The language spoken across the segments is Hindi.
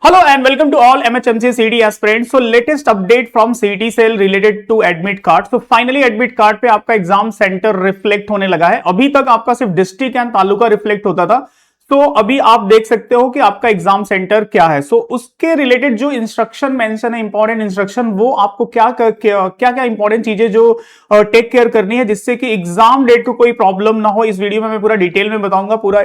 Hello and welcome to all MHMC CET aspirants. So latest update from CET cell related to admit card. So finally admit card पे आपका एग्जाम सेंटर रिफ्लेक्ट होने लगा है। अभी तक आपका सिर्फ डिस्ट्रिक्ट एंड तालुका रिफ्लेक्ट होता था। तो अभी आप देख सकते हो कि आपका एग्जाम सेंटर क्या है। सो उसके रिलेटेड जो इंस्ट्रक्शन मेंशन है, इंपॉर्टेंट इंस्ट्रक्शन, वो आपको क्या क्या इंपॉर्टेंट चीजें जो टेक केयर करनी है जिससे कि एग्जाम डेट को कोई प्रॉब्लम ना हो। इस वीडियो में मैं पूरा डिटेल में बताऊंगा, पूरा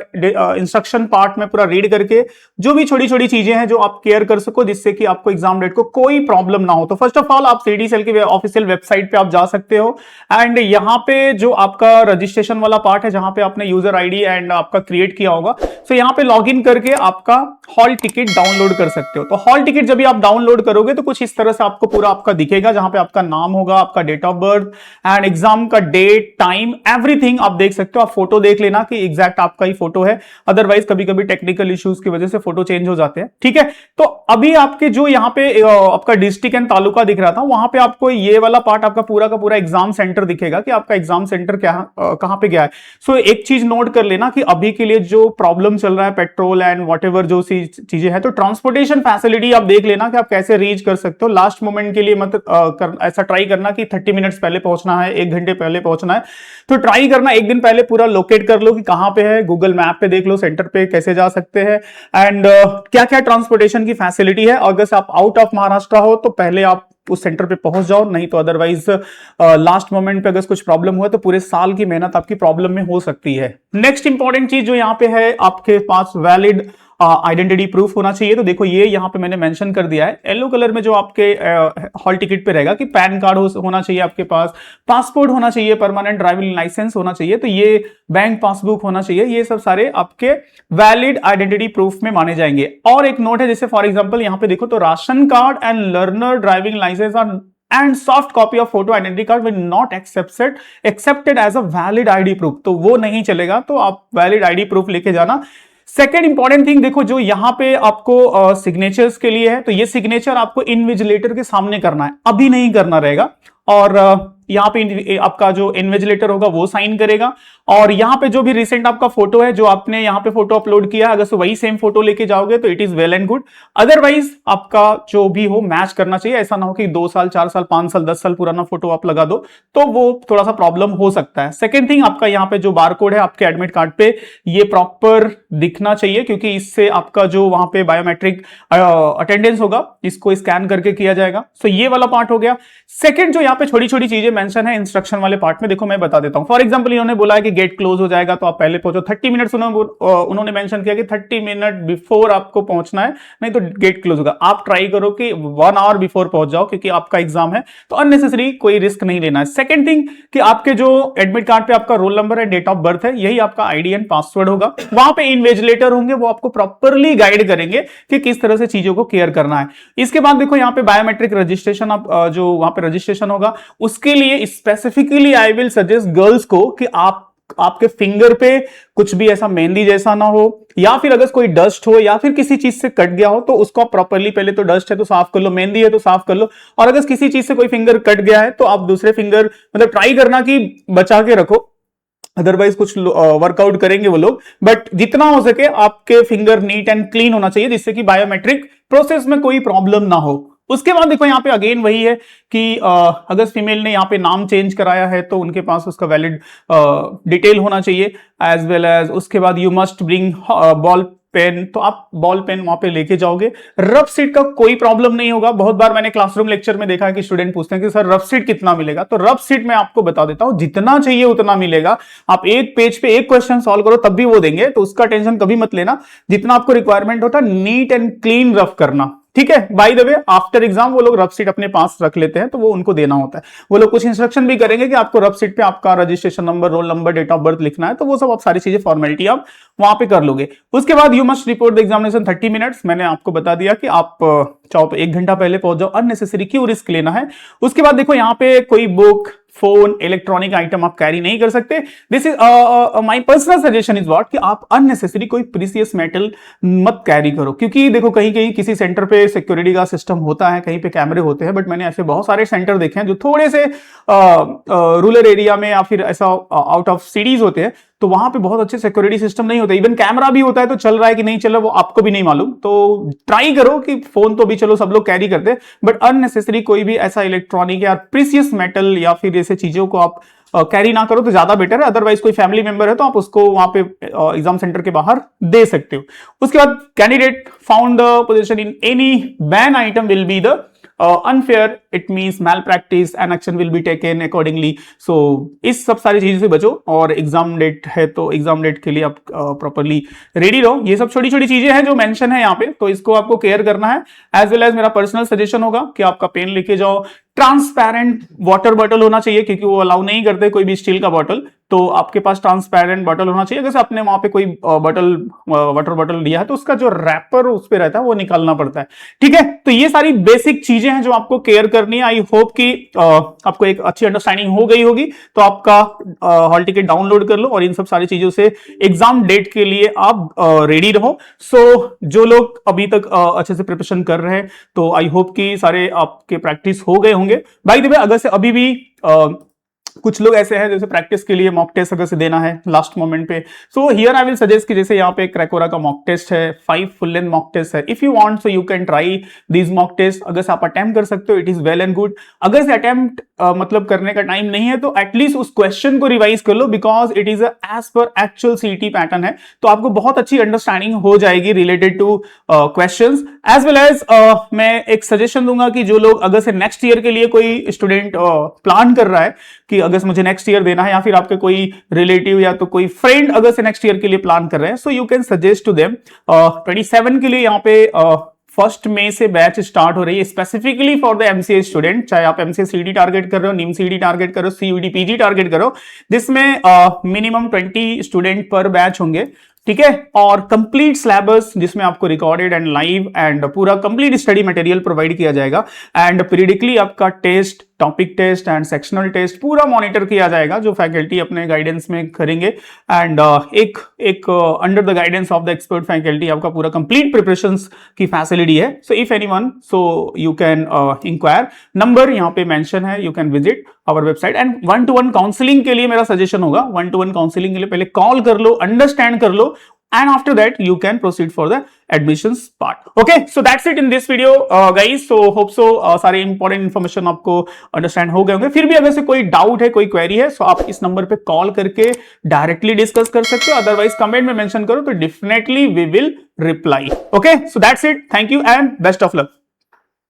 इंस्ट्रक्शन पार्ट में पूरा रीड करके जो भी छोटी छोटी चीजें हैं जो आप केयर कर सको जिससे कि आपको एग्जाम डेट को कोई प्रॉब्लम ना हो। तो फर्स्ट ऑफ ऑल आप सीडी सेल की ऑफिशियल वेबसाइट पे आप जा सकते हो एंड यहाँ पे जो आपका रजिस्ट्रेशन वाला पार्ट है जहां पे आपने यूजर आईडी एंड आपका क्रिएट किया होगा, तो यहां पे लॉगिन करके आपका हॉल टिकट डाउनलोड कर सकते हो। तो हॉल टिकट जब भी आप डाउनलोड करोगे तो कुछ इस तरह से आपको पूरा आपका दिखेगा, जहां पे आपका नाम होगा, आपका date of birth and exam का डेट, टाइम, एवरीथिंग आप देख सकते हो। आप फोटो देख लेना कि एग्जैक्ट आपका ही फोटो है, अदरवाइज कभी कभी टेक्निकल इश्यूज की वजह से फोटो चेंज हो जाते हैं। ठीक है, तो अभी आपके जो यहाँ पे आपका डिस्ट्रिक्ट एंड तालुका दिख रहा था, वहां पे आपको ये वाला पार्ट आपका पूरा का पूरा एग्जाम सेंटर दिखेगा कि आपका एग्जाम सेंटर क्या कहां पे गया है। सो एक चीज नोट कर लेना कि अभी के लिए जो प्रॉब्लम चल रहा है पेट्रोल एंड व्हाटएवर जो चीजें हैं, तो ट्रांसपोर्टेशन फैसिलिटी आप देख लेना कि आप कैसे रीच कर सकते हो। लास्ट मोमेंट के लिए मत ऐसा ट्राई करना कि 30 मिनट्स पहले पहुंचना है, 1 घंटे पहले पहुंचना है। तो ट्राई करना एक दिन पहले पूरा लोकेट कर लो कि कहां पे है, गूगल मैप पे देख लो सेंटर पे कैसे जा सकते हैं एंड क्या क्या ट्रांसपोर्टेशन की फैसिलिटी है। अगर आप आउट ऑफ महाराष्ट्र हो तो पहले आप उस सेंटर पे पहुंच जाओ, नहीं तो अदरवाइज लास्ट मोमेंट पे अगर कुछ प्रॉब्लम हुआ तो पूरे साल की मेहनत आपकी प्रॉब्लम में हो सकती है। नेक्स्ट इंपॉर्टेंट चीज जो यहाँ पे है, आपके पास वैलिड आइडेंटिटी प्रूफ होना चाहिए। तो देखो ये यहाँ पे मैंने मेंशन कर दिया है येलो कलर में जो आपके हॉल टिकट पे रहेगा कि पैन कार्ड होना चाहिए आपके पास, पासपोर्ट होना चाहिए, परमानेंट ड्राइविंग लाइसेंस होना चाहिए, तो ये बैंक पासबुक होना चाहिए। ये सब सारे आपके वैलिड आइडेंटिटी प्रूफ में माने जाएंगे। और एक नोट है, जैसे फॉर एग्जांपल यहाँ पे देखो तो ration card and learner driving licence are and soft copy of photo identity card will not accepted as a valid ID proof। तो वो नहीं चलेगा, तो आप valid ID proof लेके जाना। सेकेंड इंपॉर्टेंट थिंग देखो, जो यहां पे आपको सिग्नेचर्स के लिए है, तो ये सिग्नेचर आपको इन्विजिलेटर के सामने करना है, अभी नहीं करना रहेगा। और यहाँ पे आपका जो इन्विजिलेटर होगा वो साइन करेगा। और यहाँ पे जो भी रिसेंट आपका फोटो है, जो आपने यहाँ पे फोटो अपलोड किया, अगर वही सेम फोटो लेके जाओगे तो it is well and good. Otherwise आपका जो भी हो मैच करना चाहिए। ऐसा ना हो कि 2 साल 4 साल 5 साल 10 साल पुराना फोटो आप लगा दो, तो वो थोड़ा सा प्रॉब्लम हो सकता है। सेकेंड थिंग, आपका यहाँ पे जो बार कोड है आपके एडमिट कार्ड पे, ये प्रॉपर दिखना चाहिए, क्योंकि इससे आपका जो वहां पे बायोमेट्रिक अटेंडेंस होगा इसको स्कैन करके किया जाएगा। सो ये वाला पार्ट हो गया। सेकेंड, जो यहाँ पे छोटी छोटी चीजें मेंशन है इंस्ट्रक्शन वाले पार्ट में, देखो मैं बता देता हूं। फॉर एग्जांपल इन्होंने बोला है कि गेट क्लोज हो जाएगा तो आप पहले पहुंचो। 30 मिनट्स उन्होंने मेंशन किया कि 30 मिनट बिफोर आपको पहुंचना है, नहीं तो गेट क्लोज होगा। आप ट्राई करो कि 1 आवर बिफोर पहुंच जाओ, क्योंकि आपका एग्जाम है तो अननेसेसरी कोई रिस्क नहीं लेना है। सेकेंड थिंग कि आपके जो एडमिट कार्ड पे आपका रोल नंबर है, डेट ऑफ बर्थ है, यही आपका आईडी एंड पासवर्ड होगा। वहां पे इन्विजिलेटर होंगे, वो आपको प्रॉपरली गाइड करेंगे कि किस तरह से चीजों को केयर करना है। इसके बाद देखो यहाँ पे बायोमेट्रिक रजिस्ट्रेशन, आप जो वहां पे रजिस्ट्रेशन होगा उसके लिए specifically I will suggest girls को कि आपके फिंगर पे कुछ भी ऐसा मेहंदी जैसा ना हो, या फिर अगर कोई डस्ट हो या फिर किसी चीज से कट गया हो तो उसको आप प्रॉपरली, पहले तो डस्ट है तो साफ कर लो, मेहंदी है तो साफ कर लो। और अगर किसी चीज से कोई फिंगर कट गया है तो आप दूसरे फिंगर मतलब ट्राई करना कि बचा के रखो, अदरवाइज कुछ वर्कआउट करेंगे वो लोग। बट जितना हो सके आपके फिंगर नीट एंड क्लीन होना चाहिए, जिससे कि बायोमेट्रिक प्रोसेस में कोई प्रॉब्लम ना हो। उसके बाद देखो यहाँ पे अगेन वही है कि अगर फीमेल ने यहाँ पे नाम चेंज कराया है तो उनके पास उसका वैलिड डिटेल होना चाहिए, एज वेल एज उसके बाद you must bring ball pen, तो आप बॉल पेन वहां पे लेके जाओगे। रफ सीट का कोई प्रॉब्लम नहीं होगा। बहुत बार मैंने क्लासरूम लेक्चर में देखा है कि स्टूडेंट पूछते हैं कि सर रफ सीट कितना मिलेगा, तो रफ सीट मैं आपको बता देता हूं, जितना चाहिए उतना मिलेगा। आप एक पेज पे एक क्वेश्चन सॉल्व करो तब भी वो देंगे, तो उसका टेंशन कभी मत लेना। जितना आपको रिक्वायरमेंट होता है नीट एंड क्लीन रफ करना, ठीक है। By the way after exam वो लोग रफ सीट अपने पास रख लेते हैं, तो वो उनको देना होता है। वो लोग कुछ इंस्ट्रक्शन भी करेंगे कि आपको रफ सीट पे आपका registration number, roll number, date of birth लिखना है, तो वो सब आप सारी चीजें फॉर्मेलिटी आप वहां पे कर लोगे। उसके बाद you must report the examination 30 minutes. मैंने आपको बता दिया कि आप चाहो तो 1 घंटा पहले पहुंच जाओ, अननेसेसरी क्यों रिस्क लेना है। उसके बाद देखो यहाँ पे कोई बुक, फोन, इलेक्ट्रॉनिक आइटम आप कैरी नहीं कर सकते। This is my personal suggestion is what कि आप अननेसेसरी कोई प्रीसियस मेटल मत कैरी करो, क्योंकि देखो कहीं कहीं किसी सेंटर पे सिक्योरिटी का सिस्टम होता है, कहीं पे कैमरे होते हैं, बट मैंने ऐसे बहुत सारे सेंटर देखे हैं जो थोड़े से रूरल एरिया में या फिर ऐसा आउट ऑफ सिटीज होते हैं, तो वहां पे बहुत अच्छे सिक्योरिटी सिस्टम नहीं होता, इवन कैमरा भी होता है तो चल रहा है कि नहीं चल रहा वो आपको भी नहीं मालूम। तो ट्राई करो कि फोन तो भी चलो सब लोग कैरी करते हैं, बट अननेसेसरी कोई भी ऐसा इलेक्ट्रॉनिक या प्रीसियस मेटल या फिर ऐसे चीजों को आप कैरी ना करो तो ज्यादा बेटर है। अदरवाइज कोई फैमिली मेंबर है तो आप उसको वहां पे एग्जाम सेंटर के बाहर दे सकते हो। उसके बाद candidate found the position in any ban item will be the unfair, it means malpractice and action will be taken accordingly। so इस सब सारी चीजों से बचो, और एग्जाम डेट है तो एग्जाम डेट के लिए आप प्रॉपरली रेडी रहो। ये सब छोटी छोटी चीजें हैं जो मेंशन है यहाँ पे, तो इसको आपको केयर करना है। एज वेल एज मेरा पर्सनल सजेशन होगा कि आपका पेन लेके जाओ, ट्रांसपेरेंट वाटर बॉटल होना चाहिए क्योंकि वो अलाउ नहीं करते कोई भी स्टील का बॉटल, तो आपके पास ट्रांसपेरेंट बॉटल होना चाहिए। अगर आपने वहां पे कोई बॉटल वाटर बॉटल लिया है तो उसका जो रैपर उस पे रहता है वो निकालना पड़ता है, ठीक है। तो ये सारी बेसिक चीजें हैं जो आपको केयर करनी है। आई होप कि आपको एक अच्छी अंडरस्टैंडिंग हो गई होगी। तो आपका हॉल टिकट डाउनलोड कर लो और इन सब सारी चीजों से एग्जाम डेट के लिए आप रेडी रहो। सो जो लोग अभी तक अच्छे से प्रिपरेशन कर रहे हैं तो आई होप कि सारे आपके प्रैक्टिस हो गए होंगे। बाय द वे, अगर से अभी भी कुछ लोग ऐसे हैं जैसे प्रैक्टिस के लिए मॉक टेस्ट अगर से देना है लास्ट मोमेंट पे, so here I will suggest कि जैसे यहाँ पे क्रैकोरा का मॉक टेस्ट है, 5 फुल लेंथ मॉक टेस्ट है। If you want so you can try this mock test. अगर से आप अटेम्प्ट कर सकते हो it is well and good. अगर से अटेम्प्ट मतलब करने का टाइम नहीं है तो एटलीस्ट उस क्वेश्चन को रिवाइज कर लो, because it is as per actual CT pattern है, तो आपको बहुत अच्छी अंडरस्टैंडिंग हो जाएगी related to questions. As well as मैं एक सजेशन दूंगा कि जो लोग अगर से नेक्स्ट ईयर के लिए कोई स्टूडेंट प्लान कर रहा है कि अगर मुझे नेक्स्ट ईयर देना है, या फिर आपके कोई रिलेटिव या तो कोई फ्रेंड अगर से नेक्स्ट ईयर के लिए प्लान कर रहे हैं, so you can suggest to them 27 के लिए यहाँ पे 1 मई से बैच स्टार्ट हो रही है specifically for the MCA student. चाहे आप एमसीए सीडी टारगेट कर रहे हो, नीम सीडी टारगेट करो, सीयूडी पीजी टारगेट करो, जिसमें मिनिमम 20 स्टूडेंट पर बैच होंगे, ठीक है। और कंप्लीट सिलेबस जिसमें आपको रिकॉर्डेड एंड लाइव एंड पूरा कंप्लीट स्टडी मटेरियल प्रोवाइड किया जाएगा, एंड पीरियडिकली आपका test, topic test and sectional test पूरा मॉनिटर किया जाएगा जो फैकल्टी अपने गाइडेंस में करेंगे। एंड एक under the guidance of the expert faculty आपका पूरा कंप्लीट प्रिपरेशंस की फैसिलिटी है। So if anyone, so you can enquire, number यहाँ पे मेंशन है, you can visit our website. And 1-to-1 counselling के लिए मेरा सजेशन होगा, 1-to-1 काउंसलिंग के लिए पहले कॉल कर लो, अंडरस्टैंड कर लो, and after that you can proceed for the admissions part। okay, so that's it in this video guys। so hope so सारे important information आपको understand हो गए होंगे। फिर भी अगर से कोई डाउट है, कोई क्वेरी है, so आप इस नंबर पे कॉल करके डायरेक्टली डिस्कस कर सकते हो, अदरवाइज कमेंट में मेंशन करो तो definitely we will reply. okay, so that's it, thank you and best of luck।